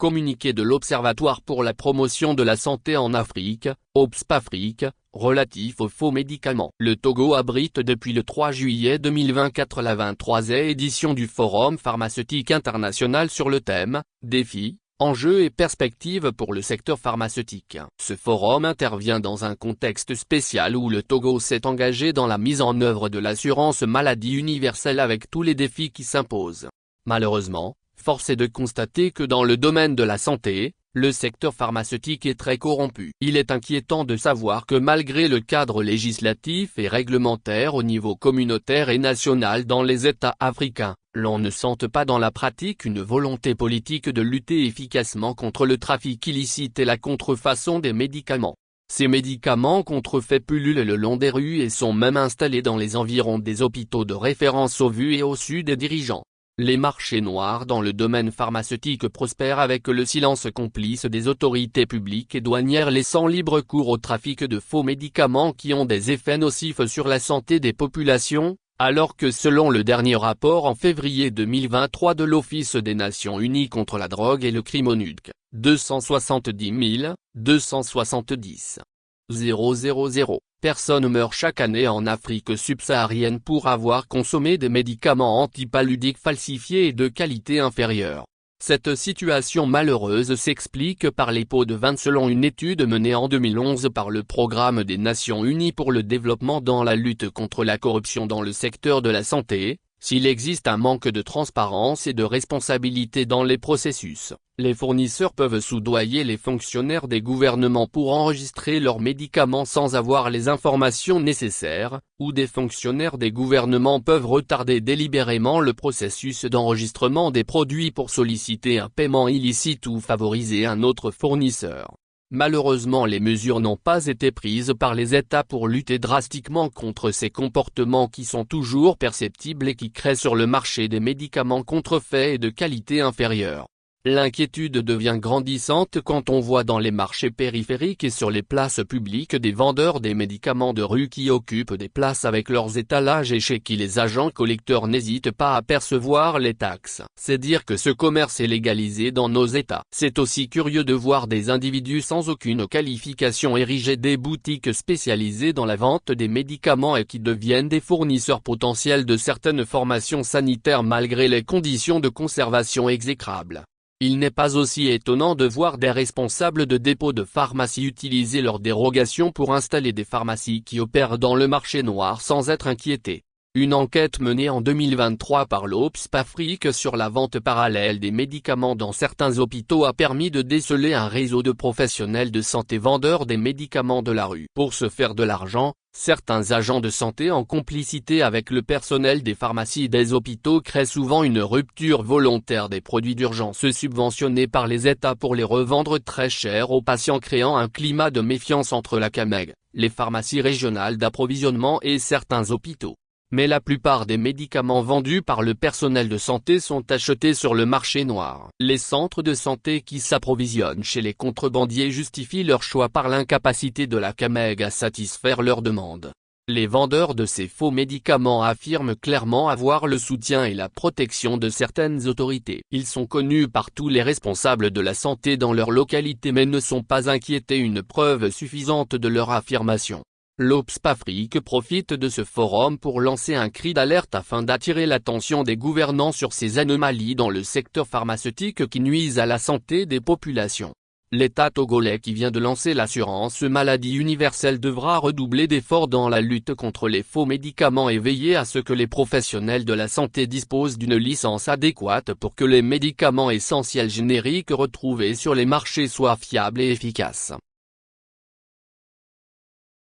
communiqué de l'Observatoire pour la promotion de la santé en Afrique, OPSP-Afrique, relatif aux faux médicaments. Le Togo abrite depuis le 3 juillet 2024 la 23e édition du Forum pharmaceutique international sur le thème « Défis, enjeux et perspectives pour le secteur pharmaceutique ». Ce forum intervient dans un contexte spécial où le Togo s'est engagé dans la mise en œuvre de l'assurance maladie universelle avec tous les défis qui s'imposent. Malheureusement, force est de constater que dans le domaine de la santé, le secteur pharmaceutique est très corrompu. Il est inquiétant de savoir que malgré le cadre législatif et réglementaire au niveau communautaire et national dans les États africains, l'on ne sente pas dans la pratique une volonté politique de lutter efficacement contre le trafic illicite et la contrefaçon des médicaments. Ces médicaments contrefaits pullulent le long des rues et sont même installés dans les environs des hôpitaux de référence au vu et au su des dirigeants. Les marchés noirs dans le domaine pharmaceutique prospèrent avec le silence complice des autorités publiques et douanières laissant libre cours au trafic de faux médicaments qui ont des effets nocifs sur la santé des populations, alors que selon le dernier rapport en février 2023 de l'Office des Nations Unies contre la drogue et le crime ONUDC, 270 270 000 personnes meurent chaque année en Afrique subsaharienne pour avoir consommé des médicaments antipaludiques falsifiés et de qualité inférieure. Cette situation malheureuse s'explique par les pots de vin selon une étude menée en 2011 par le Programme des Nations Unies pour le développement dans la lutte contre la corruption dans le secteur de la santé. S'il existe un manque de transparence et de responsabilité dans les processus, les fournisseurs peuvent soudoyer les fonctionnaires des gouvernements pour enregistrer leurs médicaments sans avoir les informations nécessaires, ou des fonctionnaires des gouvernements peuvent retarder délibérément le processus d'enregistrement des produits pour solliciter un paiement illicite ou favoriser un autre fournisseur. Malheureusement, les mesures n'ont pas été prises par les États pour lutter drastiquement contre ces comportements qui sont toujours perceptibles et qui créent sur le marché des médicaments contrefaits et de qualité inférieure. L'inquiétude devient grandissante quand on voit dans les marchés périphériques et sur les places publiques des vendeurs des médicaments de rue qui occupent des places avec leurs étalages et chez qui les agents collecteurs n'hésitent pas à percevoir les taxes. C'est dire que ce commerce est légalisé dans nos États. C'est aussi curieux de voir des individus sans aucune qualification ériger des boutiques spécialisées dans la vente des médicaments et qui deviennent des fournisseurs potentiels de certaines formations sanitaires malgré les conditions de conservation exécrables. Il n'est pas aussi étonnant de voir des responsables de dépôts de pharmacie utiliser leurs dérogations pour installer des pharmacies qui opèrent dans le marché noir sans être inquiétés. Une enquête menée en 2023 par l'OPSP-Afrique sur la vente parallèle des médicaments dans certains hôpitaux a permis de déceler un réseau de professionnels de santé vendeurs des médicaments de la rue. Pour se faire de l'argent, certains agents de santé en complicité avec le personnel des pharmacies des hôpitaux créent souvent une rupture volontaire des produits d'urgence subventionnés par les États pour les revendre très cher aux patients créant un climat de méfiance entre la CAMEG, les pharmacies régionales d'approvisionnement et certains hôpitaux. Mais la plupart des médicaments vendus par le personnel de santé sont achetés sur le marché noir. Les centres de santé qui s'approvisionnent chez les contrebandiers justifient leur choix par l'incapacité de la CAMEG à satisfaire leurs demandes. Les vendeurs de ces faux médicaments affirment clairement avoir le soutien et la protection de certaines autorités. Ils sont connus par tous les responsables de la santé dans leur localité mais ne sont pas inquiétés, une preuve suffisante de leur affirmation. L'OPSP-Afrique profite de ce forum pour lancer un cri d'alerte afin d'attirer l'attention des gouvernants sur ces anomalies dans le secteur pharmaceutique qui nuisent à la santé des populations. L'État togolais qui vient de lancer l'assurance maladie universelle devra redoubler d'efforts dans la lutte contre les faux médicaments et veiller à ce que les professionnels de la santé disposent d'une licence adéquate pour que les médicaments essentiels génériques retrouvés sur les marchés soient fiables et efficaces.